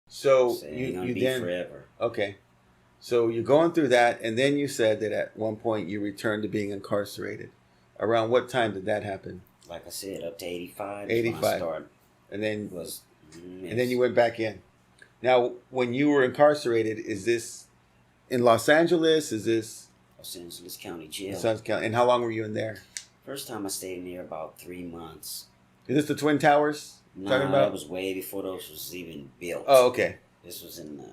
So So it ain't gonna you be then forever. okay. So you're going through that, and then you said that at one point you returned to being incarcerated. Around what time did that happen? Like I said, up to 85 is when I 85, started. and then Was and then you yes, went back in. Now, when you were incarcerated, is this in Los Angeles? Is this Los Angeles County in Jail. Sons County? And how long were you in there? First time I stayed in there about 3 months. Is this the Twin Towers you're talking Nah, that about? was way before those was even built. Oh, okay. This was in the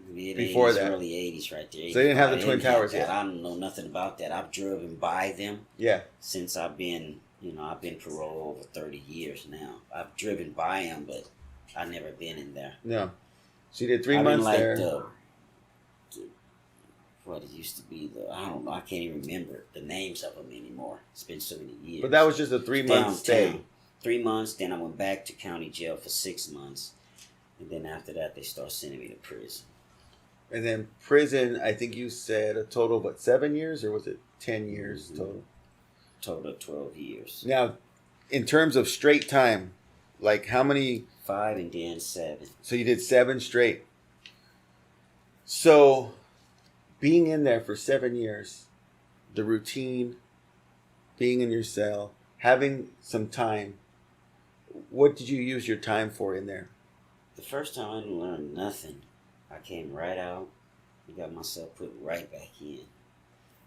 mid Before 80s, that, early 80s, right there. so they didn't have the 85. They Twin didn't have Towers that. yet. I don't know nothing about that. I've driven by them Yeah. since I've been, I've been parole over 30 years now. I've driven by them, but I've never been in there. No. So you did 3 I didn't months like there. what it used to be. I don't know. I can't even remember the names of them anymore. It's been so many years. But that was just a 3 month stay. Downtown. 3 months. Then I went back to county jail for 6 months, and then after that they start sending me to prison. And then prison, I think you said a total of what, 7 years, or was it 10 years total? Total of 12 years. Now, in terms of straight time, like how many? 5 and then 7. So you did 7 straight. So, being in there for 7 years, the routine, being in your cell, having some time. What did you use your time for in there? The first time I didn't learn nothing. I came right out and got myself put right back in.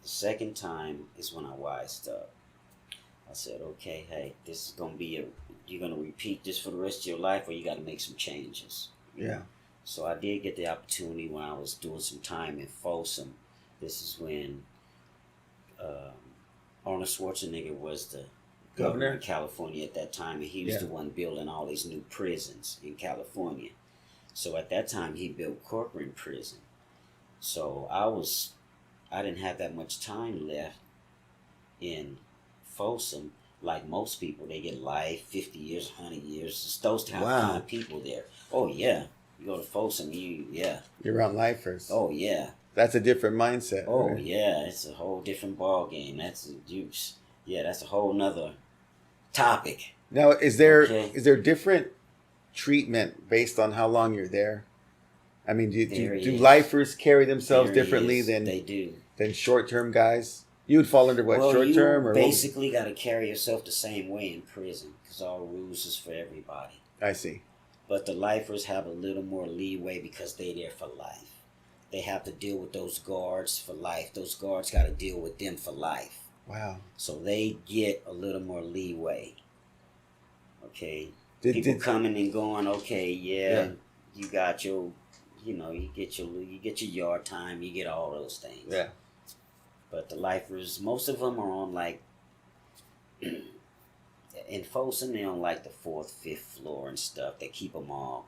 The second time is when I wised up. I said, okay, hey, this is going to be you're going to repeat this for the rest of your life, or you got to make some changes. Yeah. So I did get the opportunity when I was doing some time in Folsom. This is when Arnold Schwarzenegger was the governor of California at that time, and he was the one building all these new prisons in California. So at that time, he built Corcoran Prison. So I didn't have that much time left in Folsom. Like most people, they get life, 50 years, 100 years. It's those kind of people there. Oh, yeah. You go to Folsom, You're around lifers. Oh, yeah. That's a different mindset. Oh, right? yeah. It's a whole different ball game. That's a whole nother topic. Now, is there different treatment based on how long you're there? I mean, do lifers carry themselves differently than short-term guys? You would fall under what, short-term? You basically got to carry yourself the same way in prison because all rules is for everybody. I see. But the lifers have a little more leeway because they're there for life. They have to deal with those guards for life. Those guards got to deal with them for life. Wow. So they get a little more leeway. Okay. People coming and going. Okay, yeah. You got your, you get your yard time. You get all those things. Yeah. But the lifers, most of them are on like. In Folsom, they're on like the 4th, 5th floor and stuff. They keep them all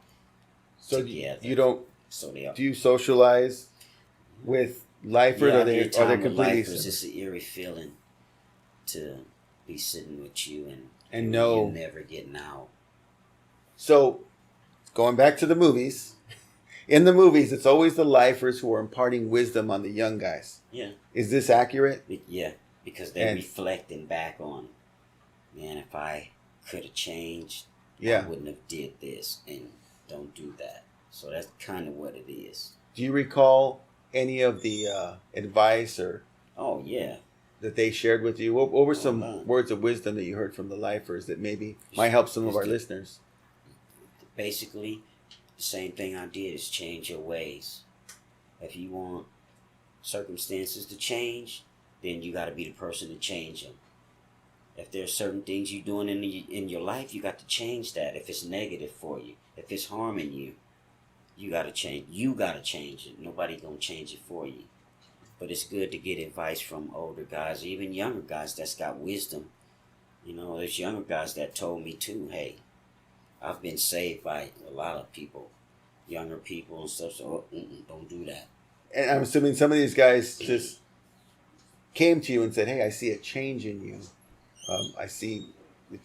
together. You don't. So they are. Do you socialize with lifers? Are they completely? Lifers, it's an eerie feeling to be sitting with you and know you're never getting out. So, going back to the movies, in the movies, it's always the lifers who are imparting wisdom on the young guys. Yeah. Is this accurate? Yeah, because they're reflecting back on, man, if I could have changed, I wouldn't have did this, and don't do that. So that's kind of what it is. Do you recall any of the advice or? Oh yeah. That they shared with you? What were some words of wisdom that you heard from the lifers that maybe might help some of our listeners? Basically, the same thing I did is change your ways. If you want circumstances to change, then you got to be the person to change them. If there's certain things you're doing in your life, you got to change that. If it's negative for you, if it's harming you, you got to change. You got to change it. Nobody gonna change it for you. But it's good to get advice from older guys, even younger guys that's got wisdom. There's younger guys that told me too, hey, I've been saved by a lot of people, younger people and stuff, so don't do that. And I'm assuming some of these guys just came to you and said, hey, I see a change in you. I see that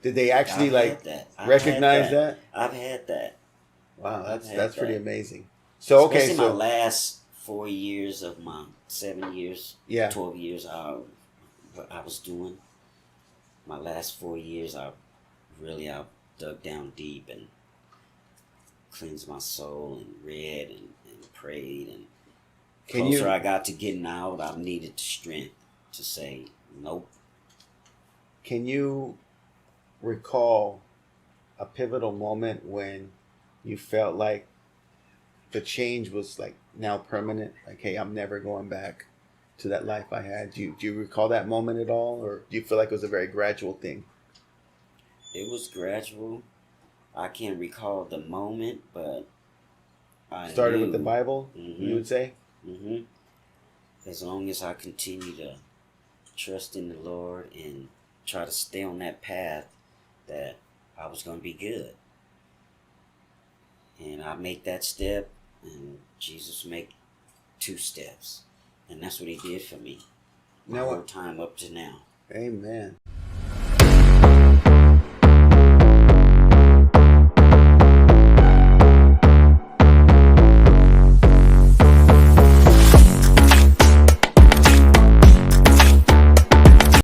did they actually recognize that? I've had that. Wow, that's pretty amazing. So, especially my last 4 years of my 7 years, 12 years, what I was doing. My last 4 years, I dug down deep and cleansed my soul and read and prayed. And closer I got to getting out, I needed the strength to say, nope. Can you recall a pivotal moment when you felt like the change was like now permanent? Like, hey, I'm never going back to that life I had. Do you recall that moment at all? Or do you feel like it was a very gradual thing? It was gradual. I can't recall the moment, but I started knew. With the Bible, you would say? Mm-hmm. As long as I continue to trust in the Lord and try to stay on that path, that I was going to be good. And I make that step, and Jesus make 2 steps. And that's what he did for me. My whole time up to now. Amen.